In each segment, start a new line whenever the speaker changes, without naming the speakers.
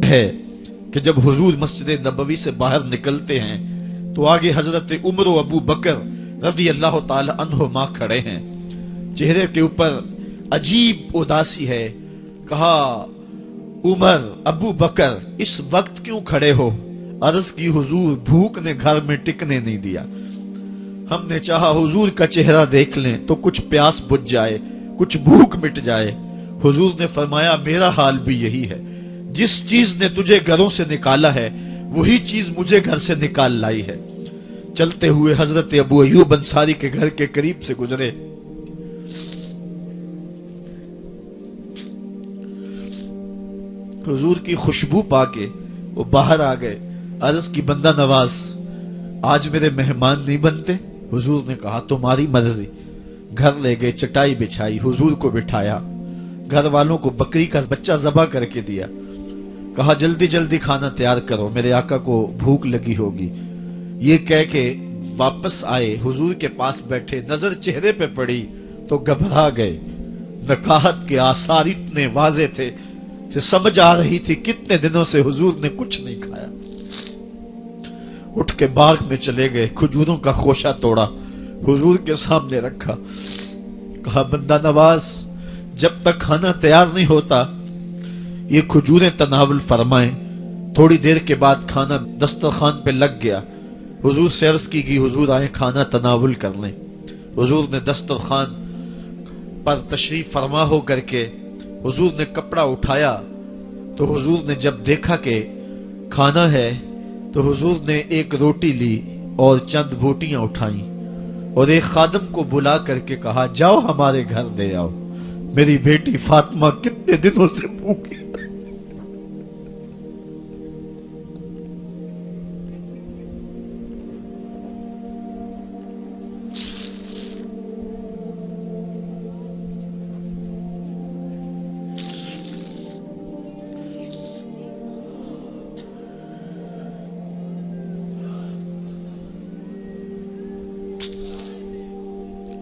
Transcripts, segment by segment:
ہے کہ جب حضور مسجد نبوی سے باہر نکلتے ہیں تو آگے حضرت عمر و ابو بکر رضی اللہ تعالی عنہما کھڑے ہیں، چہرے کے اوپر عجیب اداسی ہے۔ کہا عمر ابو بکر اس وقت کیوں کھڑے ہو؟ عرض کی حضور بھوک نے گھر میں ٹکنے نہیں دیا، ہم نے چاہا حضور کا چہرہ دیکھ لیں تو کچھ پیاس بجھ جائے، کچھ بھوک مٹ جائے۔ حضور نے فرمایا میرا حال بھی یہی ہے، جس چیز نے تجھے گھروں سے نکالا ہے وہی چیز مجھے گھر سے نکال لائی ہے۔ چلتے ہوئے حضرت ابو ایوب انصاری کے گھر کے قریب سے گزرے، حضور کی خوشبو پا کے وہ باہر آ گئے۔ عرض کی بندہ نواز آج میرے مہمان نہیں بنتے؟ حضور نے کہا تمہاری مرضی۔ گھر لے گئے، چٹائی بچھائی، حضور کو بٹھایا، گھر والوں کو بکری کا بچہ ذبح کر کے دیا، کہا جلدی جلدی کھانا تیار کرو، میرے آقا کو بھوک لگی ہوگی۔ یہ کہہ کے واپس آئے، حضور کے پاس بیٹھے، نظر چہرے پہ پڑی تو گھبرا گئے۔ نکاحت کے آثار اتنے واضح تھے کہ سمجھ آ رہی تھی کتنے دنوں سے حضور نے کچھ نہیں کھایا۔ اٹھ کے باغ میں چلے گئے، کھجوروں کا خوشہ توڑا، حضور کے سامنے رکھا، کہا بندہ نواز جب تک کھانا تیار نہیں ہوتا یہ کھجوریں تناول فرمائیں۔ تھوڑی دیر کے بعد کھانا دسترخوان پہ لگ گیا، حضور سے عرض کی گئی حضور آئیں کھانا تناول کر لیں۔ حضور نے دسترخوان پر تشریف فرما ہو کر کے حضور نے کپڑا اٹھایا تو حضور نے جب دیکھا کہ کھانا ہے تو حضور نے ایک روٹی لی اور چند بوٹیاں اٹھائیں اور ایک خادم کو بلا کر کے کہا جاؤ ہمارے گھر دے آؤ، میری بیٹی فاطمہ کتنے دنوں سے بھوکی۔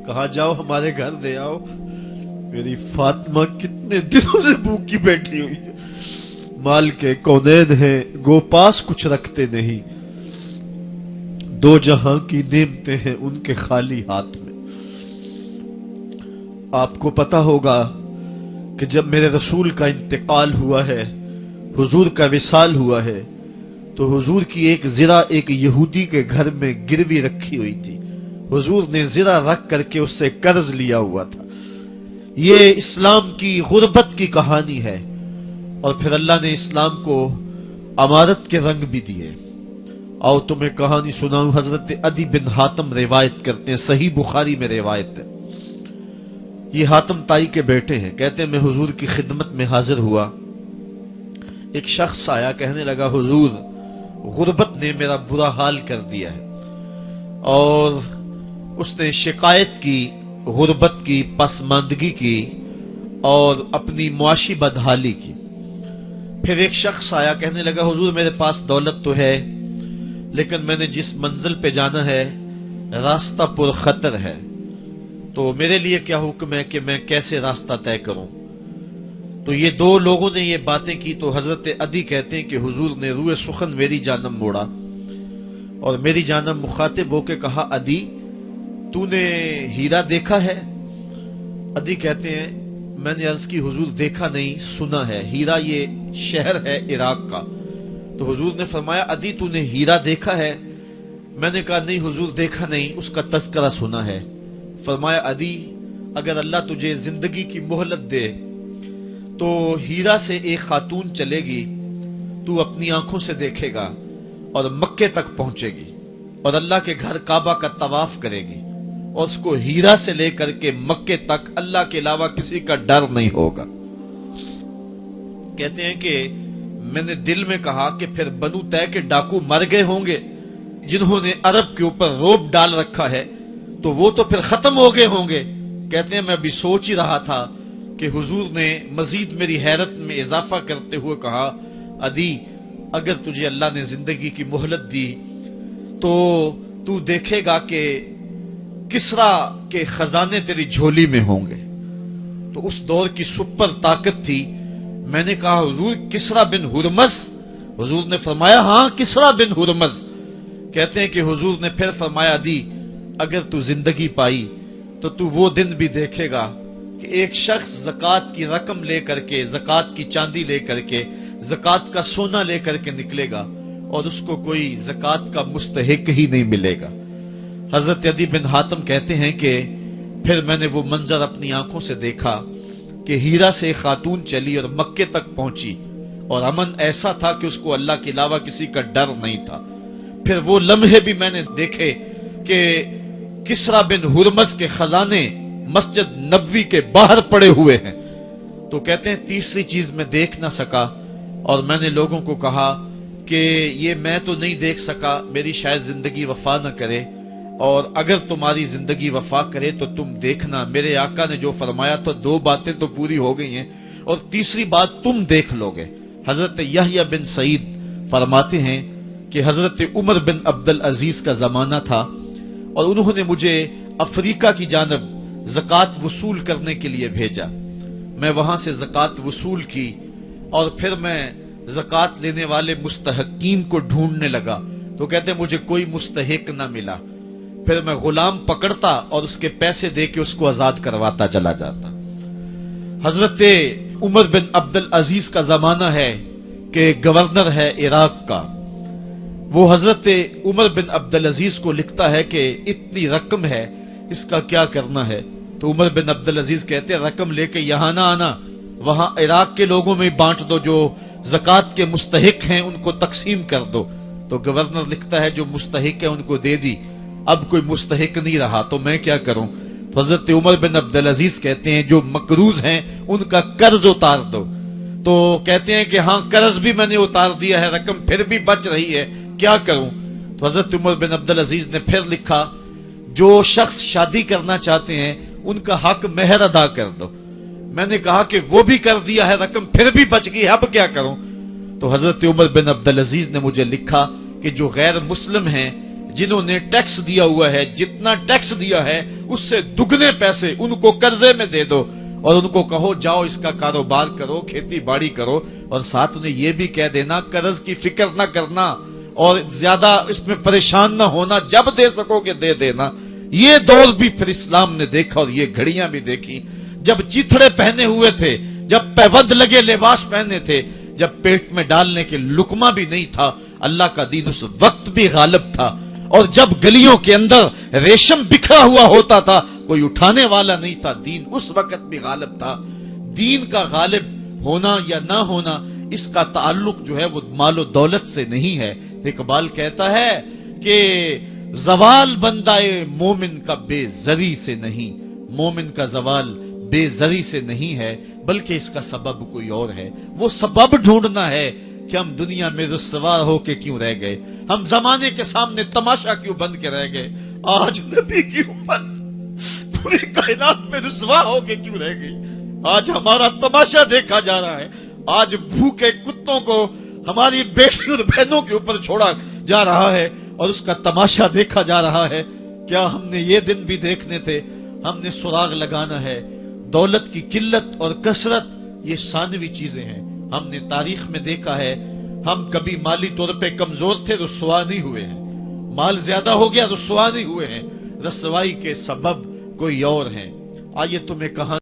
کہا جاؤ ہمارے گھر دے آؤ، میری فاطمہ کتنے دنوں سے بھوکی بیٹھی ہوئی ہے۔ مال کے کونین ہیں گو پاس کچھ رکھتے نہیں، دو جہاں کی نعمتیں ہیں ان کے خالی ہاتھ میں۔ آپ کو پتا ہوگا کہ جب میرے رسول کا انتقال ہوا ہے، حضور کا وصال ہوا ہے، تو حضور کی ایک زرہ ایک یہودی کے گھر میں گروی رکھی ہوئی تھی، حضور نے زرہ رکھ کر کے اس سے قرض لیا ہوا تھا۔ یہ اسلام کی غربت کی کہانی ہے، اور پھر اللہ نے اسلام کو امارت کے رنگ بھی دیے۔ آؤ تمہیں کہانی سناؤں، حضرت عدی بن حاتم روایت کرتے ہیں، صحیح بخاری میں روایت ہے۔ یہ حاتم تائی کے بیٹے ہیں، کہتے ہیں میں حضور کی خدمت میں حاضر ہوا، ایک شخص آیا کہنے لگا حضور غربت نے میرا برا حال کر دیا ہے، اور اس نے شکایت کی غربت کی، پسماندگی کی اور اپنی معاشی بدحالی کی۔ پھر ایک شخص آیا کہنے لگا حضور میرے پاس دولت تو ہے لیکن میں نے جس منزل پہ جانا ہے راستہ پر خطر ہے، تو میرے لیے کیا حکم ہے کہ میں کیسے راستہ طے کروں؟ تو یہ دو لوگوں نے یہ باتیں کی تو حضرت عدی کہتے ہیں کہ حضور نے روئے سخن میری جانب موڑا اور میری جانب مخاطب ہو کے کہا عدی تو نے ہیرا دیکھا ہے؟ عدی کہتے ہیں میں نے عرض کی حضور دیکھا نہیں، سنا ہے، ہیرا یہ شہر ہے عراق کا۔ تو حضور نے فرمایا عدی تو نے ہیرا دیکھا ہے؟ میں نے کہا نہیں حضور دیکھا نہیں، اس کا تذکرہ سنا ہے۔ فرمایا عدی اگر اللہ تجھے زندگی کی مہلت دے تو ہیرا سے ایک خاتون چلے گی، تو اپنی آنکھوں سے دیکھے گا اور مکے تک پہنچے گی اور اللہ کے گھر کعبہ کا طواف کرے گی، اور اس کو ہیرا سے لے کر کے مکے تک اللہ کے علاوہ کسی کا ڈر نہیں ہوگا۔ کہتے ہیں کہ میں نے دل میں کہا کہ پھر بنو طے کے ڈاکو مر گئے ہوں گے جنہوں نے عرب کے اوپر روب ڈال رکھا ہے، تو وہ تو پھر ختم ہو گئے ہوں گے۔ کہتے ہیں میں ابھی سوچ ہی رہا تھا کہ حضور نے مزید میری حیرت میں اضافہ کرتے ہوئے کہا عدی اگر تجھے اللہ نے زندگی کی مہلت دی تو تو دیکھے گا کہ کسرا کے خزانے تیری جھولی میں ہوں گے۔ تو اس دور کی سپر طاقت تھی۔ میں نے کہا حضور کسرا بن ہرمز حضور نے فرمایا ہاں کسرا بن ہرمز. کہتے ہیں کہ حضور نے پھر فرمایا دی اگر تو زندگی پائی تو تو وہ دن بھی دیکھے گا کہ ایک شخص زکوٰۃ کی رقم لے کر کے، زکوٰۃ کی چاندی لے کر کے، زکوٰۃ کا سونا لے کر کے نکلے گا اور اس کو کوئی زکوٰۃ کا مستحق ہی نہیں ملے گا. حضرت عدی بن حاتم کہتے ہیں کہ پھر میں نے وہ منظر اپنی آنکھوں سے دیکھا کہ ہیرا سے ایک خاتون چلی اور مکے تک پہنچی اور امن ایسا تھا کہ اس کو اللہ کے علاوہ کسی کا ڈر نہیں تھا. پھر وہ لمحے بھی میں نے دیکھے کہ کسرا بن ہرمز کے خزانے مسجد نبوی کے باہر پڑے ہوئے ہیں. تو کہتے ہیں تیسری چیز میں دیکھ نہ سکا اور میں نے لوگوں کو کہا کہ یہ میں تو نہیں دیکھ سکا، میری شاید زندگی وفا نہ کرے، اور اگر تمہاری زندگی وفا کرے تو تم دیکھنا میرے آقا نے جو فرمایا تھا 2 باتیں تو پوری ہو گئی ہیں اور تیسری بات تم دیکھ لو گے. حضرت یحییٰ بن سعید فرماتے ہیں کہ حضرت عمر بن عبدالعزیز کا زمانہ تھا اور انہوں نے مجھے افریقہ کی جانب زکوٰۃ وصول کرنے کے لیے بھیجا. میں وہاں سے زکوٰۃ وصول کی اور پھر میں زکوٰۃ لینے والے مستحقین کو ڈھونڈنے لگا. تو کہتے ہیں مجھے کوئی مستحق نہ ملا. پھر میں غلام پکڑتا اور اس کے پیسے دے کے اس کو آزاد کرواتا چلا جاتا. حضرت عمر بن عبدالعزیز کا زمانہ ہے کہ گورنر ہے عراق کا. وہ حضرت عمر بن عبدالعزیز کو لکھتا ہے کہ اتنی رقم ہے، اس کا کیا کرنا ہے؟ تو عمر بن عبدالعزیز کہتے ہیں رقم لے کے یہاں نہ آنا، وہاں عراق کے لوگوں میں بانٹ دو، جو زکوٰۃ کے مستحق ہیں ان کو تقسیم کر دو. تو گورنر لکھتا ہے جو مستحق ہے ان کو دے دی، اب کوئی مستحق نہیں رہا تو میں کیا کروں؟ تو حضرت عمر بن عبدالعزیز کہتے ہیں جو مقروض ہیں ان کا قرض اتار دو. تو کہتے ہیں کہ ہاں قرض بھی میں نے اتار دیا ہے، رقم پھر بھی بچ رہی ہے، کیا کروں؟ تو حضرت عمر بن عبدالعزیز نے پھر لکھا جو شخص شادی کرنا چاہتے ہیں ان کا حق مہر ادا کر دو. میں نے کہا کہ وہ بھی کر دیا ہے، رقم پھر بھی بچ گئی، اب کیا کروں؟ تو حضرت عمر بن عبدالعزیز نے مجھے لکھا کہ جو غیر مسلم ہیں جنہوں نے ٹیکس دیا ہوا ہے، جتنا ٹیکس دیا ہے اس سے دگنے پیسے ان کو قرضے میں دے دو اور ان کو کہو جاؤ اس کا کاروبار کرو، کھیتی باڑی کرو، اور ساتھ انہیں یہ بھی کہہ دینا قرض کی فکر نہ کرنا اور زیادہ اس میں پریشان نہ ہونا، جب دے سکو گے دے دینا. یہ دور بھی پھر اسلام نے دیکھا اور یہ گھڑیاں بھی دیکھی جب چیتھڑے پہنے ہوئے تھے، جب پیوند لگے لباس پہنے تھے، جب پیٹ میں ڈالنے کے لقمہ بھی نہیں تھا. اللہ کا دین اس وقت بھی غالب تھا، اور جب گلیوں کے اندر ریشم بکھرا ہوا ہوتا تھا کوئی اٹھانے والا نہیں تھا، دین اس وقت بھی غالب تھا. دین کا غالب ہونا یا نہ ہونا اس کا تعلق جو ہے وہ مال و دولت سے نہیں ہے. اقبال کہتا ہے کہ زوال بندہ مومن کا بے زری سے نہیں، مومن کا زوال بے زری سے نہیں ہے بلکہ اس کا سبب کوئی اور ہے. وہ سبب ڈھونڈنا ہے کہ ہم دنیا میں رسوا ہو کے کیوں رہ گئے، ہم زمانے کے سامنے تماشا کیوں بن کے رہ گئے. آج نبی کی امت پوری کائنات میں رسوا ہو کے کیوں رہ گئی. آج ہمارا تماشا دیکھا جا رہا ہے، آج بھوکے کتوں کو ہماری بیٹی اور بہنوں کے اوپر چھوڑا جا رہا ہے اور اس کا تماشا دیکھا جا رہا ہے. کیا ہم نے یہ دن بھی دیکھنے تھے؟ ہم نے سراغ لگانا ہے. دولت کی قلت اور کثرت یہ ثانوی چیزیں ہیں. ہم نے تاریخ میں دیکھا ہے ہم کبھی مالی طور پہ کمزور تھے، رسوا نہیں ہوئے ہیں. مال زیادہ ہو گیا، رسوا نہیں ہوئے ہیں. رسوائی کے سبب کوئی اور ہیں. آئیے تمہیں کہاں